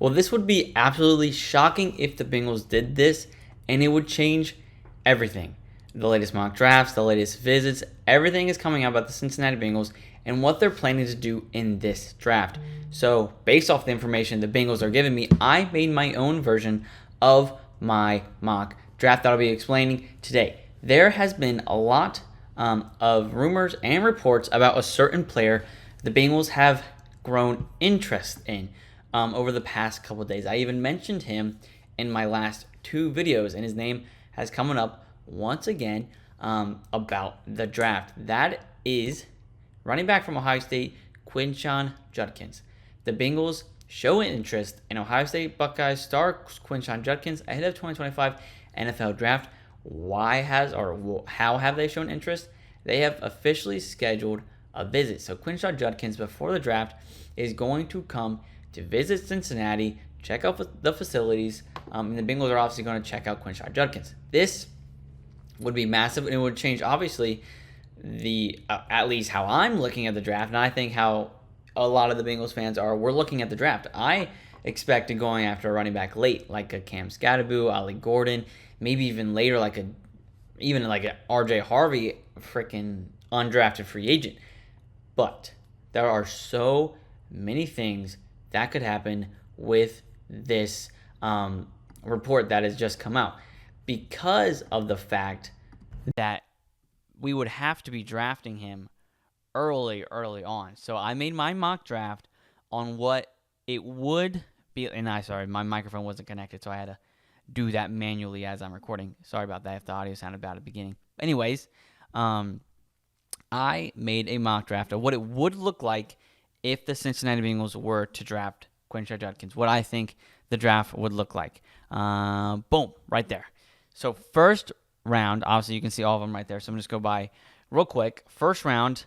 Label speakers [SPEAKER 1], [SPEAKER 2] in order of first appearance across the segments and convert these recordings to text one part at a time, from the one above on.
[SPEAKER 1] Well, this would be absolutely shocking if the Bengals did this, and it would change everything. The latest mock drafts, the latest visits, everything is coming out about the Cincinnati Bengals and what they're planning to do in this draft. So, based off the information the Bengals are giving me, I made my own version of my mock draft that I'll be explaining today. There has been a lot of rumors and reports about a certain player the Bengals have grown interest in over the past couple of days. I even mentioned him in my last two videos, and his name has come up once again about the draft. That is running back from Ohio State, Quinshon Judkins. The Bengals show interest in Ohio State Buckeyes star Quinshon Judkins ahead of 2025 NFL Draft. How have they shown interest? They have officially scheduled a visit. So Quinshon Judkins, before the draft, is going to come to visit Cincinnati, check out the facilities, and the Bengals are obviously going to check out Quinshon Judkins. This would be massive, and it would change, obviously, at least how I'm looking at the draft, and I think how a lot of the Bengals fans are. We're looking at the draft. I expected going after a running back late, like a Cam Scatterbu, Ollie Gordon, maybe even later, like a RJ Harvey, freaking undrafted free agent. But there are so many things that could happen with this report that has just come out, because of the fact that we would have to be drafting him early on. So I made my mock draft on what it would be, and my microphone wasn't connected, so I had to do that manually as I'm recording. Sorry about that if the audio sounded bad at the beginning. Anyways, I made a mock draft of what it would look like if the Cincinnati Bengals were to draft Quinshon Judkins, what I think the draft would look like. Boom, right there. So first round, obviously you can see all of them right there, so I'm just going to go by real quick. First round,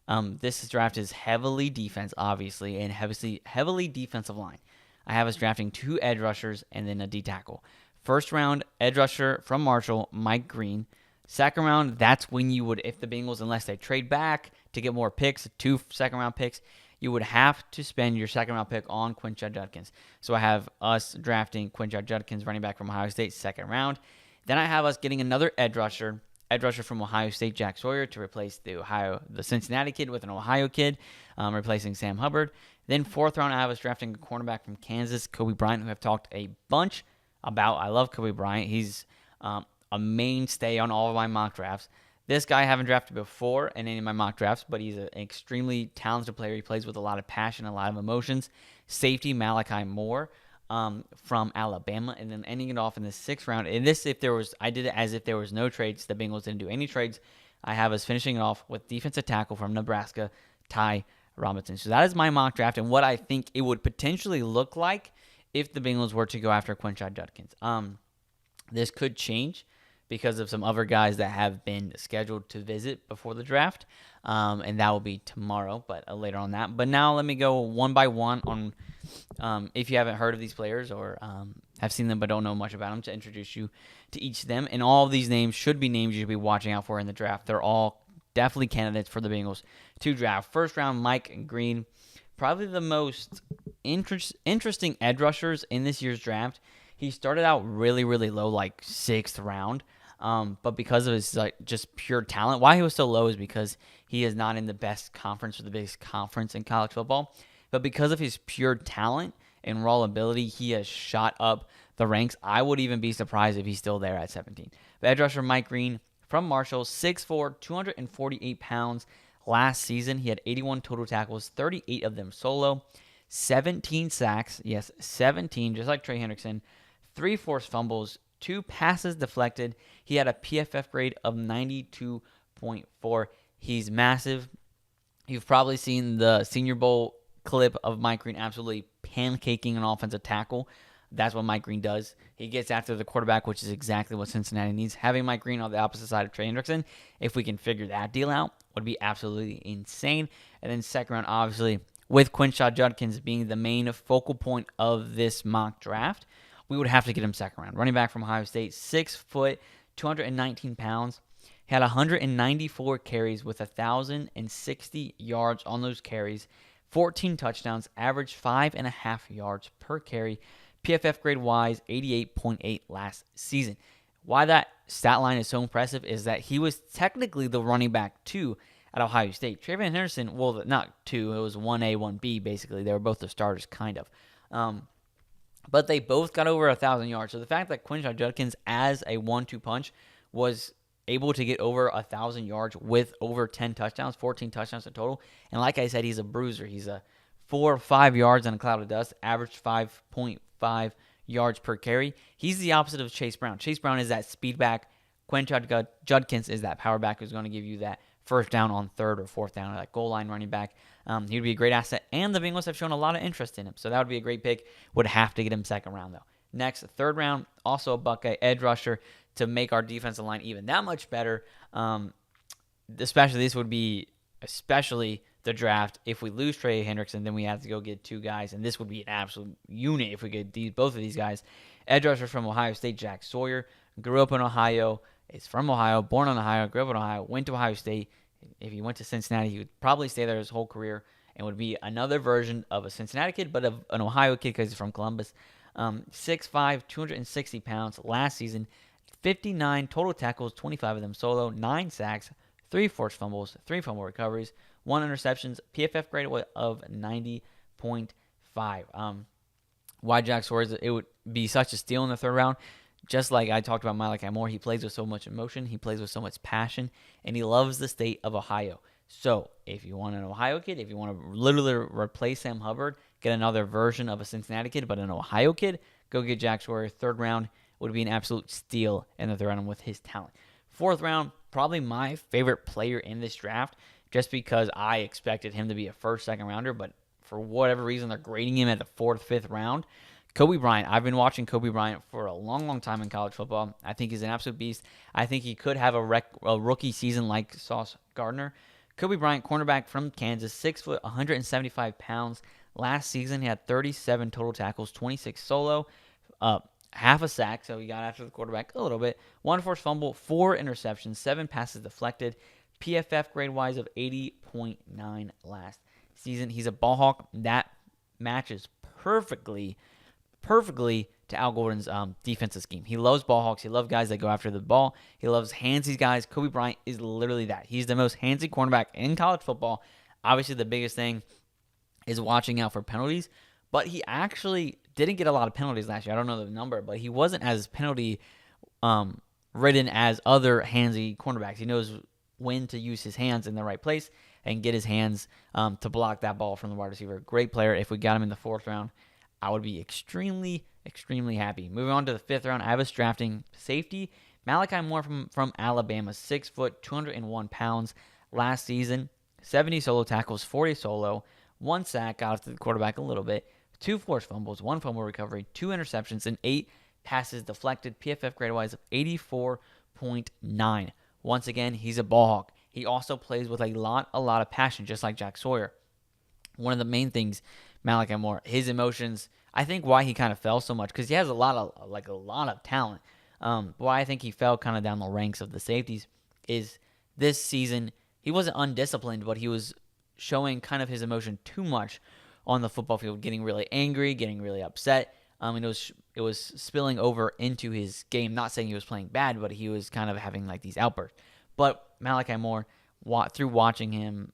[SPEAKER 1] this draft is heavily defense, obviously, and heavily defensive line. I have us drafting 2 edge rushers and then a D tackle. First round, edge rusher from Marshall, Mike Green. Second round, that's when you would, if the Bengals, unless they trade back to get more picks, 2 second-round picks, you would have to spend your second-round pick on Quinshon Judkins. So I have us drafting Quinshon Judkins, running back from Ohio State, second round. Then I have us getting another edge rusher from Ohio State, Jack Sawyer, to replace the Cincinnati kid with an Ohio kid, replacing Sam Hubbard. Then fourth round, I have us drafting a cornerback from Kansas, Kobe Bryant, who I've talked a bunch about. I love Kobe Bryant. He's a mainstay on all of my mock drafts. This guy I haven't drafted before in any of my mock drafts, but he's an extremely talented player. He plays with a lot of passion, a lot of emotions. Safety, Malachi Moore from Alabama, and then ending it off in the 6th round. And this, I did it as if there was no trades. The Bengals didn't do any trades. I have us finishing it off with defensive tackle from Nebraska, Ty Robinson. So that is my mock draft and what I think it would potentially look like if the Bengals were to go after Quinshon Judkins. This could change because of some other guys that have been scheduled to visit before the draft, and that will be tomorrow, but later on that. But now let me go one by one on if you haven't heard of these players or have seen them but don't know much about them, to introduce you to each of them. And all of these names should be names you should be watching out for in the draft. They're all definitely candidates for the Bengals to draft. First round, Mike Green, probably the most interesting edge rushers in this year's draft. He started out really, really low, like 6th round. But because of his just pure talent, why he was so low is because he is not in the best conference or the biggest conference in college football. But because of his pure talent and raw ability, he has shot up the ranks. I would even be surprised if he's still there at 17. But edge rusher Mike Green from Marshall, 6'4", 248 pounds. Last season, he had 81 total tackles, 38 of them solo, 17 sacks. Yes, 17, just like Trey Hendrickson. 3 forced fumbles, 2 passes deflected. He had a PFF grade of 92.4. He's massive. You've probably seen the Senior Bowl clip of Mike Green absolutely pancaking an offensive tackle. That's what Mike Green does. He gets after the quarterback, which is exactly what Cincinnati needs. Having Mike Green on the opposite side of Trey Hendrickson, if we can figure that deal out, would be absolutely insane. And then second round, obviously, with Quinshon Judkins being the main focal point of this mock draft, we would have to get him second round. Running back from Ohio State, 6 foot, 219 pounds. Had 194 carries with 1,060 yards on those carries. 14 touchdowns, averaged 5.5 yards per carry. PFF grade wise, 88.8 last season. Why that stat line is so impressive is that he was technically the running back 2 at Ohio State. Trey Hendrickson, well, not 2, it was 1A, 1B, basically. They were both the starters, kind of. But they both got over 1,000 yards. So the fact that Quinshon Judkins, as a 1-2 punch, was able to get over 1,000 yards with over 10 touchdowns, 14 touchdowns in total. And like I said, he's a bruiser. He's a 4 or 5 yards in a cloud of dust, averaged 5.5 yards per carry. He's the opposite of Chase Brown. Chase Brown is that speed back. Quinshon Judkins is that power back who's going to give you that first down on third or fourth down, that goal line running back. He would be a great asset, and the Bengals have shown a lot of interest in him. So that would be a great pick. Would have to get him second round, though. Next, third round, also a Buckeye edge rusher to make our defensive line even that much better. This would be especially the draft. If we lose Trey Hendrickson, then we have to go get 2 guys, and this would be an absolute unit if we get both of these guys. Edge rusher from Ohio State, Jack Sawyer. Grew up in Ohio. Is from Ohio, born in Ohio, grew up in Ohio, went to Ohio State. If he went to Cincinnati, he would probably stay there his whole career and would be another version of a Cincinnati kid, but of an Ohio kid because he's from Columbus. 6'5", 260 pounds last season. 59 total tackles, 25 of them solo, 9 sacks, 3 forced fumbles, 3 fumble recoveries, 1 interceptions, PFF grade of 90.5. Why Jack Sawyer, it would be such a steal in the third round. Just like I talked about Malachi Moore, he plays with so much emotion, he plays with so much passion, and he loves the state of Ohio. So if you want an Ohio kid, if you want to literally replace Sam Hubbard, get another version of a Cincinnati kid, but an Ohio kid, go get Jack Sawyer. Third round would be an absolute steal in the third round with his talent. Fourth round, probably my favorite player in this draft, just because I expected him to be a first, second rounder, but for whatever reason, they're grading him at the 4th, 5th round. Kobe Bryant. I've been watching Kobe Bryant for a long, long time in college football. I think he's an absolute beast. I think he could have a rookie season like Sauce Gardner. Kobe Bryant, cornerback from Kansas, 6 foot, 175 pounds. Last season, he had 37 total tackles, 26 solo, half a sack, so he got after the quarterback a little bit. 1 forced fumble, 4 interceptions, 7 passes deflected. PFF grade-wise of 80.9 last season. He's a ball hawk. That matches perfectly to Al Gordon's defensive scheme. He loves ball hawks. He loves guys that go after the ball. He loves handsy guys. Kobe Bryant is literally that. He's the most handsy cornerback in college football. Obviously, the biggest thing is watching out for penalties, but he actually didn't get a lot of penalties last year. I don't know the number, but he wasn't as penalty ridden as other handsy cornerbacks. He knows when to use his hands in the right place and get his hands to block that ball from the wide receiver. Great player. If we got him in the 4th round, I would be extremely, extremely happy. Moving on to the 5th round, I was drafting safety Malachi Moore from Alabama, 6 foot, 201 pounds last season, 70 solo tackles, 40 solo, 1 sack, got after the quarterback a little bit, 2 forced fumbles, 1 fumble recovery, 2 interceptions, and 8 passes deflected. PFF grade-wise of 84.9. Once again, he's a ball hawk. He also plays with a lot of passion, just like Jack Sawyer. One of the main things, Malachi Moore, his emotions, I think why he kind of fell so much, because he has a lot of talent. Why I think he fell kind of down the ranks of the safeties is this season, he wasn't undisciplined, but he was showing kind of his emotion too much on the football field, getting really angry, getting really upset. And it was spilling over into his game. Not saying he was playing bad, but he was kind of having like these outbursts. But Malachi Moore, through watching him,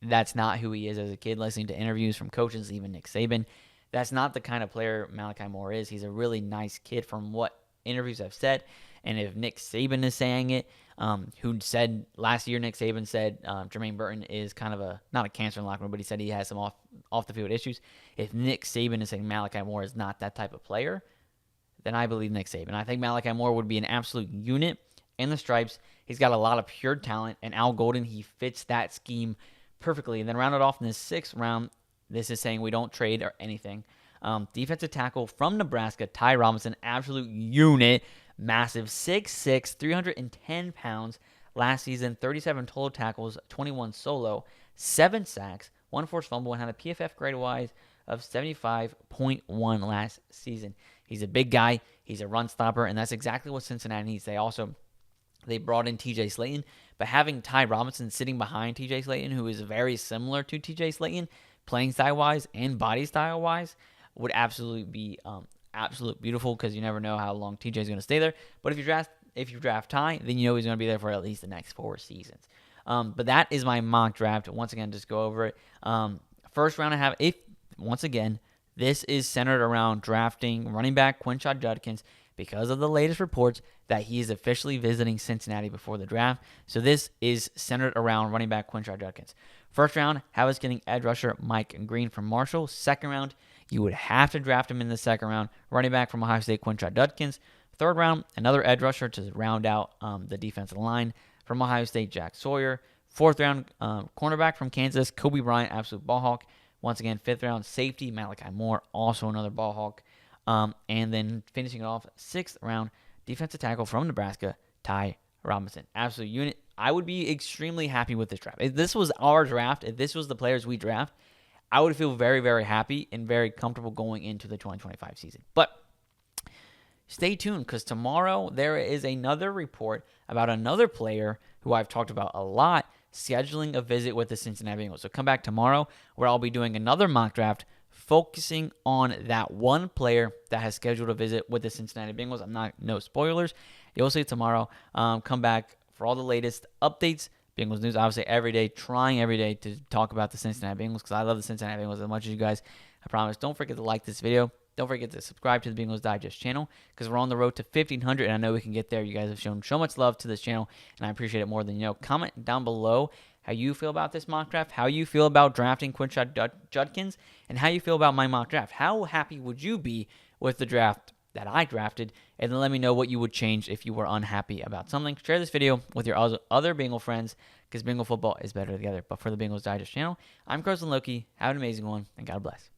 [SPEAKER 1] that's not who he is as a kid. Listening to interviews from coaches, even Nick Saban, that's not the kind of player Malachi Moore is. He's a really nice kid from what interviews I've said. And if Nick Saban is saying it, who said last year, Nick Saban said Jermaine Burton is kind of not a cancer in the locker room, but he said he has some off the field issues. If Nick Saban is saying Malachi Moore is not that type of player, then I believe Nick Saban. I think Malachi Moore would be an absolute unit in the stripes. He's got a lot of pure talent, and Al Golden, he fits that scheme perfectly. And then rounded off in the 6th round, this is saying we don't trade or anything. Defensive tackle from Nebraska, Ty Robinson, absolute unit. Massive, 6'6", 310 pounds. Last season, 37 total tackles, 21 solo, 7 sacks, 1 forced fumble, and had a PFF grade-wise of 75.1 last season. He's a big guy. He's a run stopper, and that's exactly what Cincinnati needs. They brought in T.J. Slaton, but having Ty Robinson sitting behind T.J. Slaton, who is very similar to T.J. Slaton, playing style-wise and body style-wise, would absolutely be absolute beautiful, because you never know how long TJ is going to stay there. But if you draft Ty, then you know he's going to be there for at least the next 4 seasons. But that is my mock draft. Once again, just go over it. First round I have, once again, this is centered around drafting running back Quinshon Judkins, because of the latest reports that he is officially visiting Cincinnati before the draft. So this is centered around running back Quinshon Judkins. First round, have us getting edge rusher Mike Green from Marshall. Second round, you would have to draft him in the second round, running back from Ohio State Quinshon Judkins. Third round, another edge rusher to round out the defensive line from Ohio State, Jack Sawyer. Fourth round, cornerback from Kansas, Kobe Bryant, absolute ball hawk. Once again, fifth round, safety, Malachi Moore, also another ball hawk. And then finishing it off, sixth round, defensive tackle from Nebraska, Ty Robinson. Absolute unit. I would be extremely happy with this draft. If this was our draft, if this was the players we draft, I would feel very, very happy and very comfortable going into the 2025 season. But stay tuned, because tomorrow there is another report about another player who I've talked about a lot scheduling a visit with the Cincinnati Bengals. So come back tomorrow, where I'll be doing another mock draft focusing on that one player that has scheduled a visit with the Cincinnati Bengals. No spoilers. You'll see it tomorrow. Come back for all the latest updates, Bengals news, obviously trying every day to talk about the Cincinnati Bengals, because I love the Cincinnati Bengals as much as you guys. I promise. Don't forget to like this video. Don't forget to subscribe to the Bengals Digest channel, because we're on the road to 1,500, and I know we can get there. You guys have shown so much love to this channel, and I appreciate it more than you know. Comment down below how you feel about this mock draft, how you feel about drafting Quinshon Judkins, and how you feel about my mock draft. How happy would you be with the draft that I drafted? And then let me know what you would change if you were unhappy about something. Share this video with your other Bengal friends, because Bengal football is better together. But for the Bengals Digest channel, I'm Carson Lokey. Have an amazing one, and God bless.